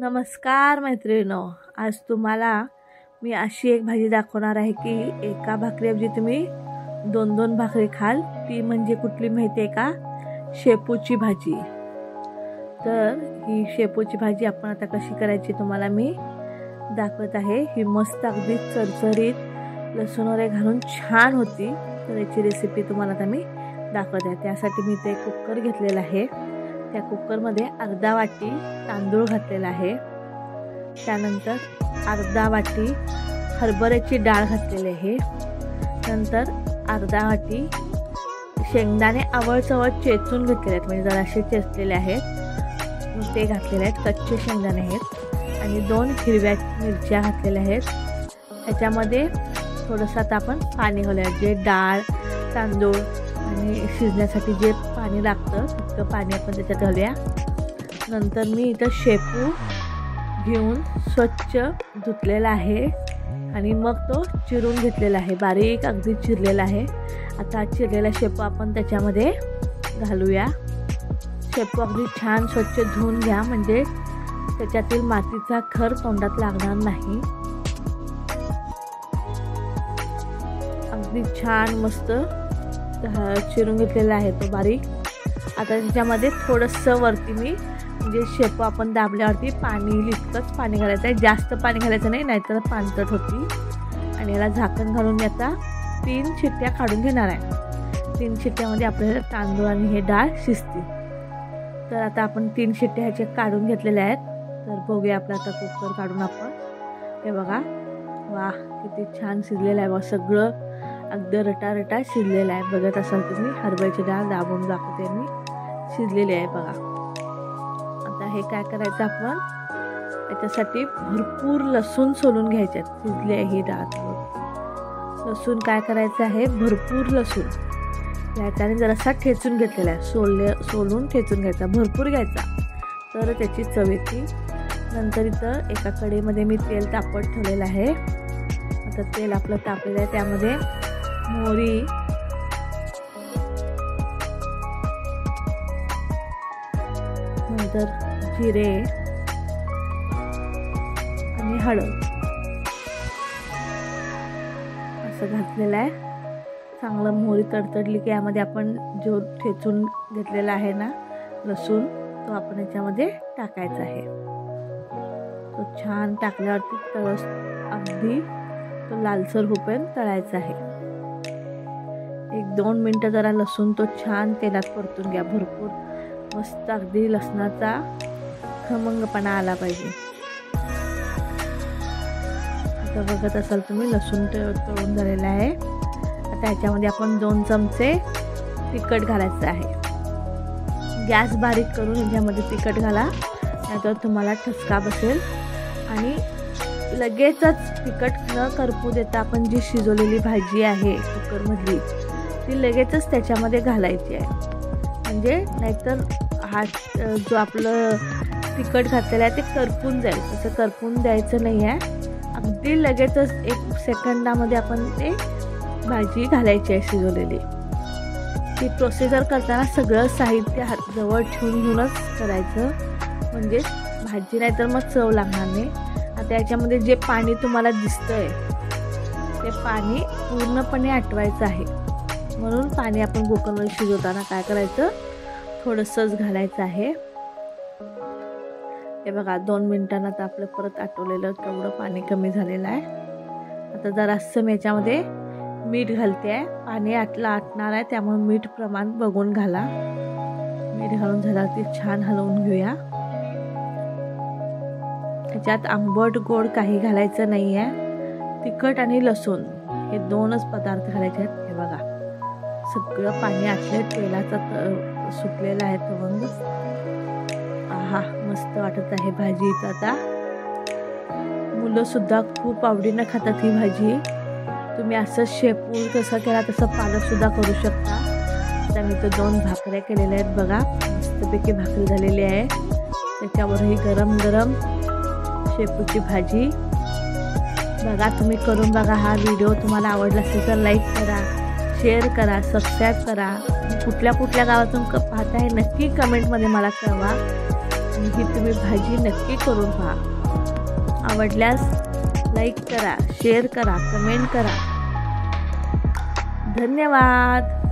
नमस्कार मैत्रिणींनो, आज तुम्हाला मी अशी एक भाजी दाखवणार आहे की एका भाकरीऐवजी तुम्ही दोन दोन भाकरी खाल। ती म्हणजे कुठली माहिती आहे का? शेपूची भाजी। तर ही शेपूची भाजी आपण आता कशी करायची तुम्हाला मी दाखवत आहे। ही मस्त अगदी चरचरीत लसूण वगैरे घालून छान होती। तर याची रेसिपी तुम्हाला आता मी दाखवत आहे। त्यासाठी मी ते कुकर घेतलेला आहे। त्या कुकरमध्ये अर्धा वाटी तांदूळ घातलेला आहे। त्यानंतर अर्धा वाटी हरभऱ्याची डाळ घातलेली आहे। नंतर अर्धा वाटी शेंगदाणे आवळचवळ चेचून घेतलेले आहेत, म्हणजे जराशे चेचलेले आहेत, ते घातलेले आहेत, कच्चे शेंगदाणे आहेत। आणि 2 हिरव्या मिरच्या घातलेल्या आहेत। त्याच्यामध्ये थोडंसं आता आपण पाणी घालूया, जे डाळ तांदूळ आणि शिजण्यासाठी जे पाणी लागतं तितकं पाणी आपण त्याच्यात घालूया। नंतर मी इथं शेपू घेऊन स्वच्छ धुतलेला आहे आणि मग तो चिरून घेतलेला आहे, बारीक अगदी चिरलेला आहे। आता चिरलेला शेपू आपण त्याच्यामध्ये घालूया। शेपू अगदी छान स्वच्छ धुवून घ्या, म्हणजे त्याच्यातील मातीचा खर तोंडात लागणार नाही। अगदी छान मस्त चिरून घेतलेला आहे तो बारीक। आता त्याच्यामध्ये थोडंसं वरती मी म्हणजे शेपू आपण दाबल्यावरती पाणी इतकंच पाणी घालायचं आहे, जास्त पाणी घालायचं नाही, नाहीतर पाणचट होती। आणि याला झाकण घालून मी आता 3 शिट्ट्या काढून घेणार आहे। 3 शिट्ट्यामध्ये आपल्याला तांदूळ आणि हे डाळ शिजते। तर आता आपण 3 शिट्ट्या ह्याचे काढून घेतलेल्या आहेत। तर बघूया आपला आता कुकर काढून आपण, हे बघा, वाह किती छान शिजलेलं आहे बघा, सगळं अगदी रटारटा शिजलेलं आहे। बघत असाल तुम्ही, हरभऱ्याची डाळ दाबून दाखवते मी, शिजलेली आहे बघा। आता हे काय करायचं आपण, याच्यासाठी भरपूर लसूण सोलून घ्यायचे। शिजली आहे ही डाळ, लसूण काय करायचं आहे, भरपूर लसूण घ्यायचा आणि जरासा ठेचून घेतलेला आहे, सोलून ठेचून घ्यायचा, भरपूर घ्यायचा, तर त्याची चव येते। नंतर इथं एका कढईमध्ये मी तेल तापत ठेवलेलं आहे। आता तेल आपलं तापलेलं आहे, त्यामध्ये मोहरी, नंतर जिरे आणि हळद असं घातलेलं आहे। चांगलं मोहरी तडतडली की यामध्ये आपण जो ठेचून घेतलेला आहे ना लसूण, तो आपण याच्यामध्ये टाकायचा आहे। तो छान टाकल्यावरती तळस अगदी तो लालसर होईपर्यंत तळायचा आहे। 1-2 मिनटं जरा लसूण तो छान तेलात परतून घ्या, भरपूर मस्त अगदी लसणाचा खमंगपणा आला पाहिजे। आता बघत असाल तुम्ही लसूण तळून झालेला आहे। आता ह्याच्यामध्ये आपण 2 चमचे तिखट घालायचं आहे। गॅस बारीक करून ह्याच्यामध्ये तिखट घाला, नाहीतर तुम्हाला ठसका बसेल। आणि लगेचच तिखट न करपू देता आपण जी शिजवलेली भाजी आहे कुकरमधली, ती लगेचच त्याच्यामध्ये घालायची आहे, म्हणजे नाहीतर हा जो आपलं तिखट घातलेलं आहे ते करपून जाईल। तसं करपून द्यायचं नाही आहे, अगदी लगेचच 1 सेकंदामध्ये आपण ते भाजी घालायची आहे शिजवलेली। ती प्रोसिजर करताना सगळं साहित्य जवळ ठेवूनच करायचं, म्हणजे भाजी नाहीतर मग चव लागणार नाही। आता याच्यामध्ये जे पाणी तुम्हाला दिसतंय ते पाणी पूर्णपणे आटवायचं आहे, म्हणून पाणी आपण कुकरमध्ये शिजवताना काय करायचं, थोडंसंच घालायचं आहे। हे बघा 2 मिनिटांना आता आपलं परत आटवलेलं तेवढं पाणी कमी झालेलं आहे। आता जरासं मी याच्यामध्ये मीठ घालते आहे, पाणी आटणार आहे, त्यामुळे मीठ प्रमाण बघून घाला। मीठ घालून झाल्यावरती छान हलवून घेऊया। त्याच्यात आंबट गोड काही घालायचं नाही आहे, तिखट आणि लसूण हे 2च पदार्थ घालायचे आहेत। हे बघा सगळं पाणी आटलं, तेलाचा सुटलेला आहे तवंग, आहा मस्त वाटत आहे भाजी। इथं आता मुलं सुद्धा खूप आवडीनं खातात ही भाजी। तुम्ही असं शेपू कसं केला तसं पालक सुद्धा करू शकता। आता मी तर 2 भाकऱ्या केलेल्या आहेत बघा, मस्तपैकी भाकरी झालेली आहे, त्याच्यावरही गरम गरम शेपूची भाजी। बघा तुम्ही करून बघा। हा व्हिडिओ तुम्हाला आवडला असेल तर लाईक करा, शेअर करा, सबस्क्राईब करा। कुठल्या गावातून पाहताय नक्की कमेंटमध्ये मला कळवा। आणि ही तुम्ही भाजी नक्की करून पहा. आवडल्यास लाईक करा, शेअर करा, कमेंट करा. धन्यवाद.